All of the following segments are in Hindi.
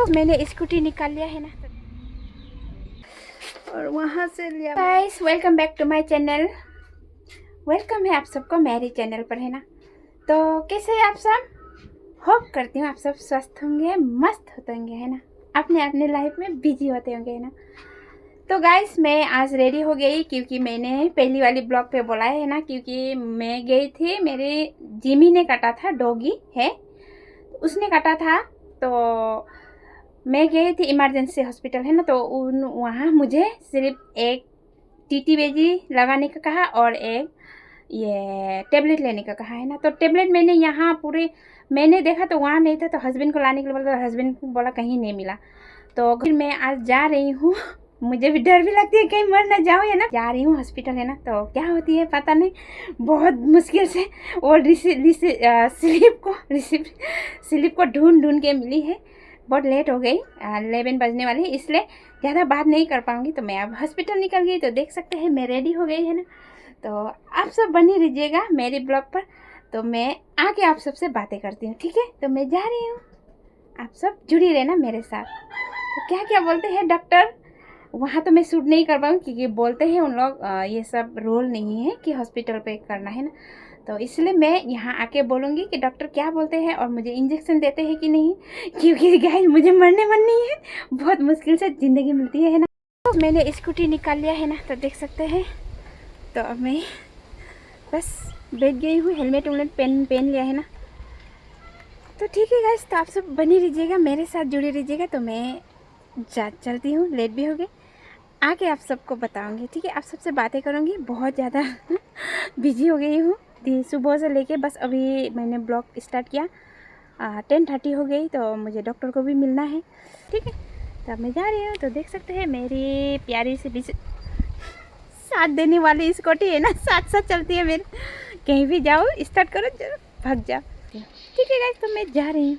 तो मैंने स्कूटी निकाल लिया है ना, और वहाँ से लिया। Guys welcome back to my channel. Welcome है आप सबको मेरे चैनल पर, है ना। तो कैसे हैं आप सब? होप करती हूँ आप सब स्वस्थ होंगे, मस्त होते होंगे, है ना। अपने अपने लाइफ में बिजी होते होंगे, है ना। तो गाइस मैं आज रेडी हो गई, क्योंकि मैंने पहली वाली ब्लॉग पे बोला है ना, क्योंकि मैं गई थी, मेरे जिमी ने काटा था, डॉगी है उसने काटा था। तो मैं गई थी इमरजेंसी हॉस्पिटल, है ना। तो वहाँ मुझे सिर्फ एक टीटी बेजी लगाने का कहा और एक ये टेबलेट लेने का कहा, है ना। तो टेबलेट मैंने यहाँ पूरे मैंने देखा तो वहाँ नहीं था, तो हस्बैंड को लाने के लिए बोला, तो हस्बैंड को बोला कहीं नहीं मिला। तो फिर मैं आज जा रही हूँ मुझे भी डर भी लगती है कहीं मर ना जाऊँ, है ना। जा रही हूँ हॉस्पिटल, है ना। तो क्या होती है पता नहीं, बहुत मुश्किल से और स्लिप को ढूंढ ढूंढ के मिली है। बहुत लेट हो गई, 11 बजने वाली, इसलिए ज़्यादा बात नहीं कर पाऊँगी। तो मैं अब हॉस्पिटल निकल गई, तो देख सकते हैं मैं रेडी हो गई, है ना। तो आप सब बनी रहिएगा मेरी ब्लॉग पर, तो मैं आके आप सबसे बातें करती हूँ, ठीक है। तो मैं जा रही हूँ, आप सब जुड़ी रहना मेरे साथ। तो क्या क्या बोलते हैं डॉक्टर, वहाँ तो मैं शूट नहीं कर पाऊँ, क्योंकि बोलते हैं उन लोग ये सब रोल नहीं है कि हॉस्पिटल पे करना, है ना। तो इसलिए मैं यहाँ आके बोलूँगी कि डॉक्टर क्या बोलते हैं और मुझे इंजेक्शन देते हैं कि नहीं, क्योंकि गाइस मुझे मरने मन नहीं है, बहुत मुश्किल से ज़िंदगी मिलती है ना। तो मैंने स्कूटी निकाल लिया है ना, तो देख सकते हैं। तो अब मैं बस बैठ गई हूँ, हेलमेट वेलमेट पहन लिया है ना। तो ठीक है गाइस, तो आप सब बनी रहिएगा मेरे साथ, जुड़े रहिएगा। तो मैं चलती हूँ, लेट भी हो गई, आके आप सबको बताऊंगी, ठीक है। आप सबसे बातें करूँगी, बहुत ज़्यादा बिजी हो गई हूँ सुबह से लेके, बस अभी मैंने ब्लॉग स्टार्ट किया, 10:30 हो गई। तो मुझे डॉक्टर को भी मिलना है, ठीक है। तो अब मैं जा रही हूँ। तो देख सकते हैं मेरी प्यारी सी साथ देने वाली स्कूटी है ना, साथ साथ चलती है मेरे, कहीं भी जाओ स्टार्ट करो जरा भाग जाओ, ठीक है गाइस। तो मैं जा रही हूँ,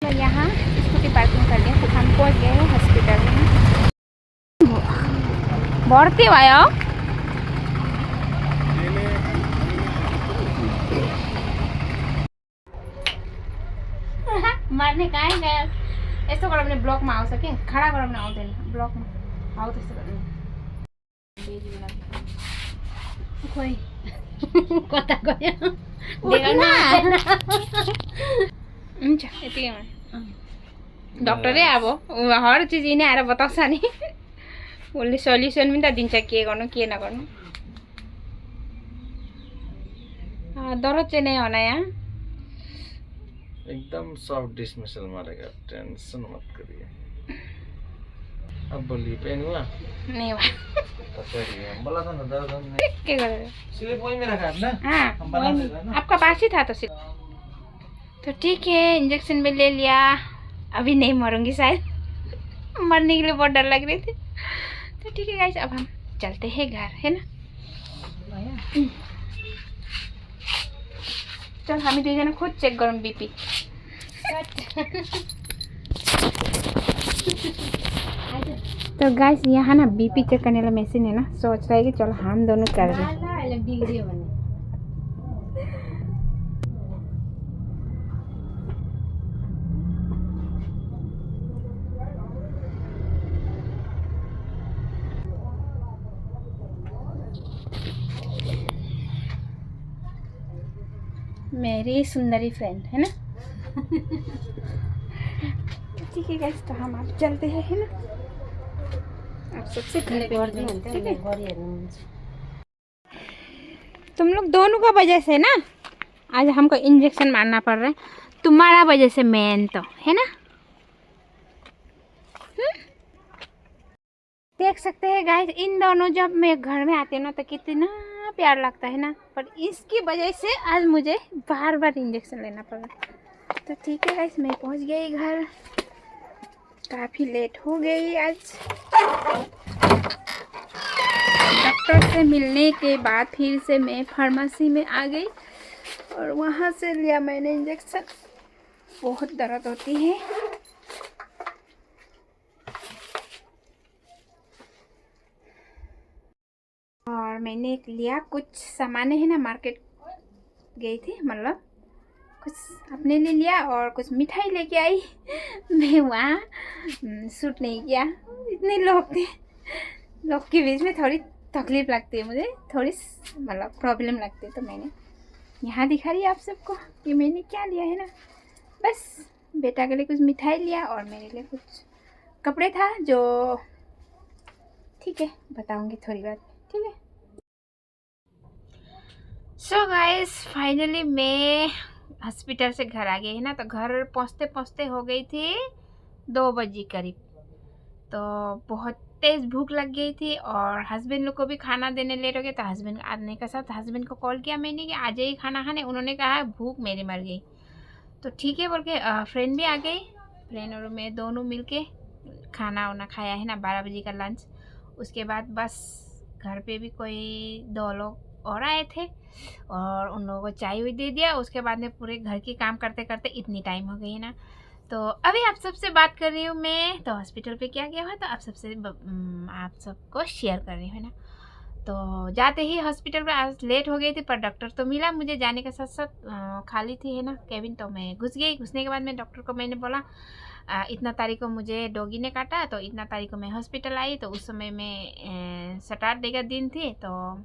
मैं यहाँ स्कूटी पार्किंग कर लिया। तो हम पहुँच गए हैं हॉस्पिटल में, बढ़ते आया मारने का है गया ऐसा कर अपने ब्लॉक में आ सके खड़ा कर अपने आवते ब्लॉक में आओ तो बेजी बना कोई কথা কয় দেখা না अच्छा এদিকে डॉक्टरै अब हर चीज इने आएर बताउँछ नि, उसले सल्युसन पनि त दिन्छ के गर्नु के नगर्नु। दर्द चाहिँ नहीं होना यहाँ, एकदम सॉफ्ट डिसमिसल मारेगा, टेंशन मत करिए। अब बोलिए पेन हुआ? नहीं हुआ। तो चलिए हम बोला था ना दर्द नहीं। क्या कर रहे हो? स्लिप वही में रखा है ना? हाँ हम बना देगा ना। आपका पास ही था तो सिर्फ। तो ठीक है, इंजेक्शन भी ले लिया, अभी नहीं मरूंगी शायद, मरने के लिए बहुत डर लग रही थी। तो ठीक है गाइस, अब हम चलते हैं घर, है ना। चल हम दुईजना खुद चेक गरौँ बीपी। तो गाइस यहाँ ना बीपी चेक करने वाला मशीन है ना, सोच रहा है कि चलो हम दोनों कर रहे। मेरी सुंदरी फ्रेंड है ना। ठीक है गाइस, तो हम आप चलते हैं, है ना। आप सबसे घर पे मिलते हैं, ठीक है। तुम लोग दोनों का वजह से ना आज हमको इंजेक्शन मारना पड़ रहा है, तुम्हारा वजह से मेन तो, है ना। देख सकते हैं गाइस, इन दोनों जब मैं घर में आती हूँ ना तो कितना प्यार लगता है ना, पर इसकी वजह से आज मुझे बार बार इंजेक्शन लेना पड़ा। तो ठीक है गाइस, मैं पहुँच गई घर, काफ़ी लेट हो गई आज। डॉक्टर से मिलने के बाद फिर से मैं फार्मेसी में आ गई और वहाँ से लिया मैंने इंजेक्शन। बहुत दर्द होती है। और मैंने लिया कुछ सामान है ना, मार्केट गई थी, मतलब कुछ अपने लिए लिया और कुछ मिठाई लेके आई। मैं वहाँ शूट नहीं किया, इतने लोग थे, लोग के बीच में थोड़ी तकलीफ लगती है मुझे, थोड़ी मतलब प्रॉब्लम लगती है, तो मैंने यहाँ दिखा रही आप सबको कि मैंने क्या लिया है ना। बस बेटा के लिए कुछ मिठाई लिया और मेरे लिए कुछ कपड़े था, जो ठीक है बताऊँगी थोड़ी बात, ठीक है। सो गाइस फाइनली मैं हॉस्पिटल से घर आ गई है ना, तो घर पहुँचते पहुँचते हो गई थी 2 बजे करीब। तो बहुत तेज़ भूख लग गई थी और हस्बैंड लोग को भी खाना देने लेट हो गए, तो हस्बैंड आने के साथ हस्बैंड को कॉल किया मैंने कि आ जाइए खाना खाने। उन्होंने कहा भूख मेरी मर गई, तो ठीक है बोल के फ्रेंड भी आ गई। फ्रेंड और मैं दोनों मिल के खाना वाना खाया है ना, 12 बजे का लंच। उसके बाद बस घर पे भी कोई 2 लोग और आए थे और उन लोगों को चाय भी दे दिया। उसके बाद में पूरे घर की काम करते करते इतनी टाइम हो गई है ना, तो अभी आप सबसे बात कर रही हूँ मैं। तो हॉस्पिटल पे क्या क्या हुआ तो आप सबको शेयर कर रही हूँ ना। तो जाते ही हॉस्पिटल पे आज लेट हो गई थी, पर डॉक्टर तो मिला मुझे जाने के साथ साथ, खाली थी है ना केबिन, तो मैं घुस गई। घुसने के बाद में डॉक्टर को मैंने बोला इतना तारीख को मुझे डॉगी ने काटा, तो इतना तारीख को मैं हॉस्पिटल आई। तो उस समय में सैटरडे का दिन थे, तो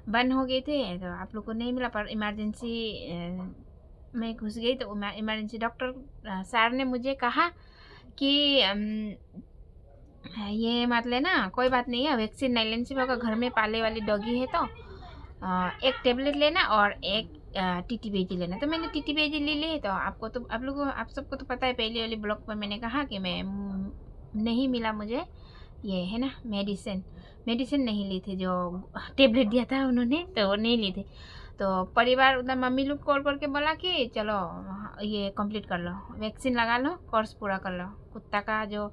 बंद हो गए थे, तो आप लोग को नहीं मिला। पर इमरजेंसी मैं घुस गई, तो इमरजेंसी डॉक्टर सर ने मुझे कहा कि ये मत लेना, कोई बात नहीं है, वैक्सीन नहीं लेने से होगा, घर में पाले वाली डॉगी है तो एक टेबलेट लेना और एक TT-BG लेना। तो मैंने TT-BG ले ली। तो आप सबको तो पता है, पहले वाली ब्लॉग पर मैंने कहा कि मैं नहीं मिला मुझे ये है ना मेडिसिन नहीं ली थी, जो टेबलेट दिया था उन्होंने, तो वो नहीं ली थी। तो परिवार उधर मम्मी लोग कॉल करके बोला कि चलो ये कंप्लीट कर लो, वैक्सीन लगा लो, कोर्स पूरा कर लो। कुत्ता का जो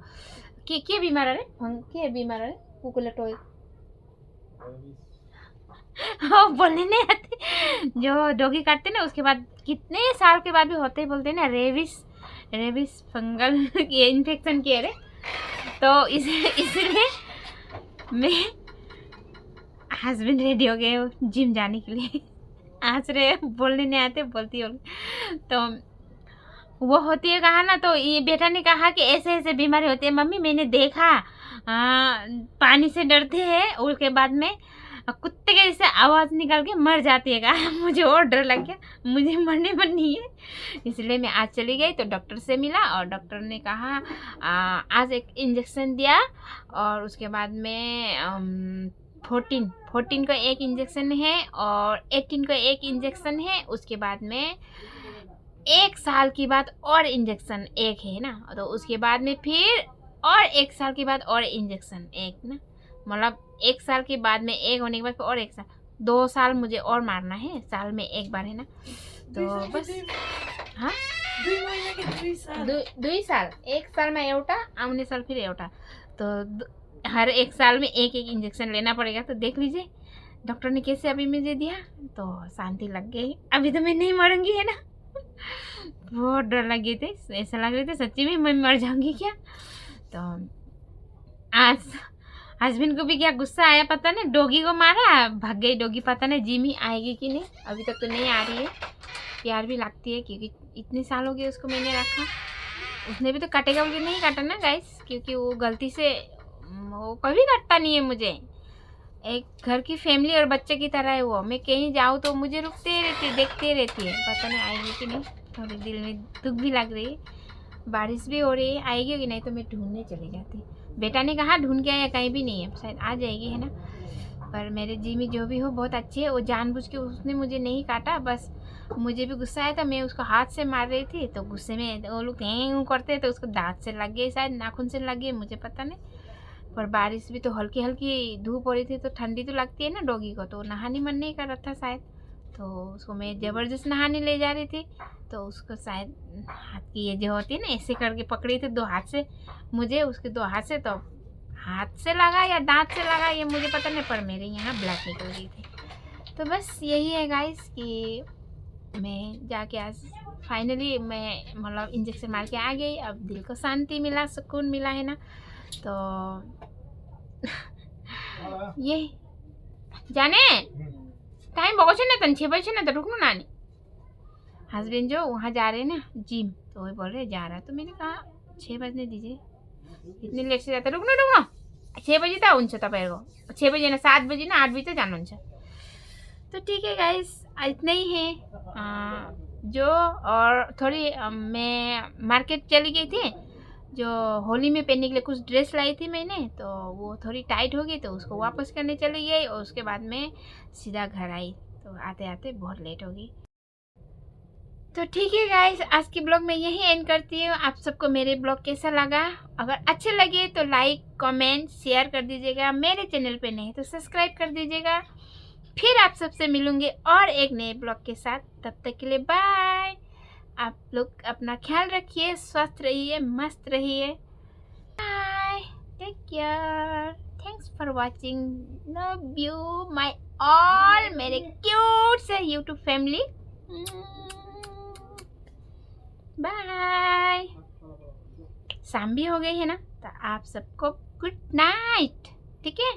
क्या बीमार है कुकुला टोय हाँ बोलने नहीं आते, जो डॉगी काटते ना उसके बाद कितने साल के बाद भी होते ही बोलते हैं ना, रेबिस फंगल ये इन्फेक्शन किए रे। तो इसलिए मैं हस्बैंड रेडी हो गए जिम जाने के लिए। आज रे बोलने नहीं आते, बोलती हो तो वो होती है कहा ना। तो ये बेटा ने कहा कि ऐसे ऐसे बीमारी होती है मम्मी, मैंने देखा पानी से डरते हैं, उसके बाद में कुत्ते के जैसे आवाज़ निकल के मर जाती है कहा। मुझे और डर लग गया, मुझे मरने पर नहीं है, इसलिए मैं आज चली गई। तो डॉक्टर से मिला और डॉक्टर ने कहा आज एक इंजेक्शन दिया और उसके बाद में 14 का एक इंजेक्शन है और 18 का एक इंजेक्शन है। उसके बाद में 1 साल के बाद और इंजेक्शन एक है ना, तो उसके बाद में फिर और 1 साल के बाद और इंजेक्शन एक ना, मतलब 1 साल के बाद में एक होने के बाद और 1 साल, 2 साल मुझे और मारना है, साल में एक बार है ना। तो बस हाँ 2 साल, 1 साल में एउटा आउने साल फिर एउटा, तो हर 1 साल में एक इंजेक्शन लेना पड़ेगा। तो देख लीजिए डॉक्टर ने कैसे अभी मुझे दिया, तो शांति लग गई। अभी तो मैं नहीं मरूंगी है ना, बहुत डर लगे थे, ऐसा लग रहे थे सच्ची में मैं मर जाऊंगी क्या। तो आज हस्बैंड को भी क्या गुस्सा आया पता नहीं, डॉगी को मारा, भाग गई डॉगी, पता नहीं जिमी आएगी कि नहीं, अभी तक तो नहीं आ रही है। प्यार भी लगती है क्योंकि इतने साल हो गए उसको मैंने रखा, उसने भी तो काटेगा बोल के नहीं काटा ना गाइस, क्योंकि वो गलती से वो कभी काटता नहीं है मुझे, एक घर की फैमिली और बच्चे की तरह है वो। मैं कहीं जाऊँ तो मुझे रुकते रहती, देखते रहती है, पता नहीं आएगी कि नहीं, थोड़ी दिल में दुख भी लग रही है। बारिश भी हो रही है, आएगी कि नहीं तो मैं ढूंढने चली जाती। बेटा ने कहा ढूंढ के आया, कहीं भी नहीं है, शायद आ जाएगी है ना। पर मेरे जिमी जो भी हो बहुत अच्छी है, वो जानबूझ के उसने मुझे नहीं काटा, बस मुझे भी गुस्सा आया था, मैं उसको हाथ से मार रही थी, तो गुस्से में वो लोग करते तो उसको दांत से लग गए, शायद नाखून से लग गए, मुझे पता नहीं। पर बारिश भी तो हल्की हल्की धूप हो रही थी, तो ठंडी तो लगती है ना डॉगी को, तो नहाने मन नहीं कर रहा था शायद, तो उसको मैं ज़बरदस्त नहाने ले जा रही थी। तो उसको शायद हाथ की ये जो होती है ना, ऐसे करके पकड़ी थी 2 हाथ से, मुझे उसके 2 हाथ से, तो हाथ से लगा या दांत से लगा ये मुझे पता नहीं, पर मेरे यहाँ ब्लड निकल गई थी। तो बस यही है गाइस कि मैं जाके आज फाइनली मैं मतलब इंजेक्शन मार के आ गई, अब दिल को शांति मिला, सुकून मिला है ना। तो ये जाने टाइम बहुत है ना, 6 बजे ना, तो रुकना नानी हस्बैंड जो वहाँ जा रहे हैं ना जिम, तो वही बोल रहे जा रहा है। तो मैंने कहा 6 बजने दीजिए, इतने लेट से जाता, रुकना 6 बजे था हुन्छ तपाईँहरूको, 6 बजे ना 7 बजे ना 8 बजे तक जानुहुन्छ। तो ठीक है गाइस, इतना ही है जो। और थोड़ी मैं मार्केट चली गई थी, जो होली में पहनने के लिए कुछ ड्रेस लाई थी मैंने, तो वो थोड़ी टाइट हो गई, तो उसको वापस करने चली गई और उसके बाद में सीधा घर आई। तो आते आते बहुत लेट हो गई। तो ठीक है गाइस, आज की ब्लॉग मैं यही एंड करती हूँ। आप सबको मेरे ब्लॉग कैसा लगा? अगर अच्छे लगे तो लाइक कमेंट शेयर कर दीजिएगा। मेरे चैनल पे नहीं तो सब्सक्राइब कर दीजिएगा। फिर आप सबसे मिलूंगी और एक नए ब्लॉग के साथ। तब तक के लिए बाय। आप लोग अपना ख्याल रखिए, स्वस्थ रहिए, मस्त रहिए। Bye, take care, thanks for watching, love you my all मेरे क्यूट से यूट्यूब फैमिली। बाय। शाम भी हो गई है ना, तो आप सबको गुड नाइट। ठीक है।